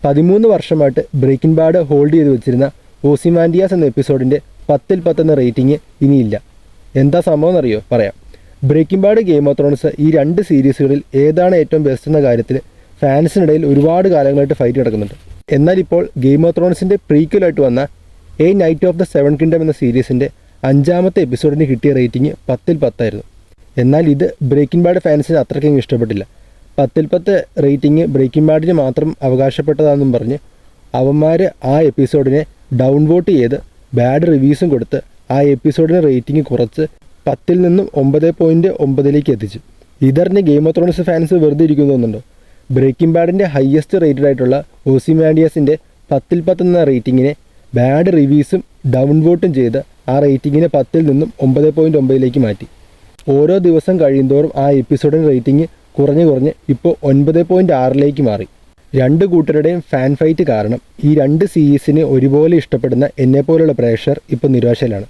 13 വർഷമായിട്ട് breaking bad hold ചെയ്ത് വെച്ചിരുന്ന ഓസിമാൻഡിയാസ് എന്ന എപ്പിസോഡിൻ്റെ 10ൽ 10 എന്ന റേറ്റിംഗ് ഇനിയില്ല. എന്താ സംഭവം എന്നറിയോ? പറയാം. Breaking Bad, Game of Thrones ഈ 2 സീരീസുകളിൽ ഏതാണ് ഏറ്റവും ബെസ്റ്റ് എന്ന കാര്യത്തിൽ ഫാൻസിനിടയിൽ ഒരുപാട് കാലങ്ങളായിട്ട് ഫൈറ്റ് നടക്കുന്നുണ്ട്. എന്നാൽ ഇപ്പോൾ ഗെയിം ഓഫ് ത്രോൺസിൻ്റെ പ്രീക്വലായിട്ട് വന്ന A knight of the seven kingdom എന്ന സീരീസിൻ്റെ 5ാമത്തെ എപ്പിസോഡിന് കിട്ടിയ റേറ്റിംഗ് 10ൽ 10 ആയിരുന്നു. എന്നാൽ ഇത് ബ്രേക്കിംഗ് ബാഡ് ഫാൻസിന് അത്രയ്ക്കും ഇഷ്ടപ്പെട്ടില്ല. 10ൽ 10 റേറ്റിംഗ് ബ്രേക്കിംഗ് ബാഡിന് മാത്രം അവകാശപ്പെട്ടതാണെന്നും പറഞ്ഞ് അവന്മാർ ആ എപ്പിസോഡിനെ ഡൗൺ വോട്ട് ചെയ്ത് ബാഡ് റിവ്യൂസും കൊടുത്ത് ആ എപ്പിസോഡിന് റേറ്റിംഗ് കുറച്ച് 10ൽ നിന്നും 9.9 എത്തിച്ചു. ഇതറിഞ്ഞ് ഗെയിം ഓഫ് ത്രോൺസ് ഫാൻസ് വെറുതെ ഇരിക്കുന്നു തോന്നുന്നുണ്ടോ? ബ്രേക്കിംഗ് ബാഡിൻ്റെ ഹയസ്റ്റ് റേറ്റഡ് ആയിട്ടുള്ള ഓസിമാൻഡിയാസിൻ്റെ 10ൽ 10 എന്ന റേറ്റിങ്ങിനെ ബാഡ് റിവ്യൂസും ഡൗൺ വോട്ടും ചെയ്ത് ആ റേറ്റിങ്ങിനെ 10ൽ നിന്നും 9.9 മാറ്റി. ഓരോ ദിവസം കഴിയുന്തോറും ആ എപ്പിസോഡിന് റേറ്റിംഗ് കുറഞ്ഞ് ഇപ്പോൾ 9.6 മാറി. 2 കൂട്ടരുടെയും ഫാൻ ഫൈറ്റ് കാരണം ഈ 2 സീരീസിനെ ഒരുപോലെ ഇഷ്ടപ്പെടുന്ന എന്നെപ്പോലുള്ള പ്രേക്ഷകർ ഇപ്പോൾ നിരാശയിലാണ്.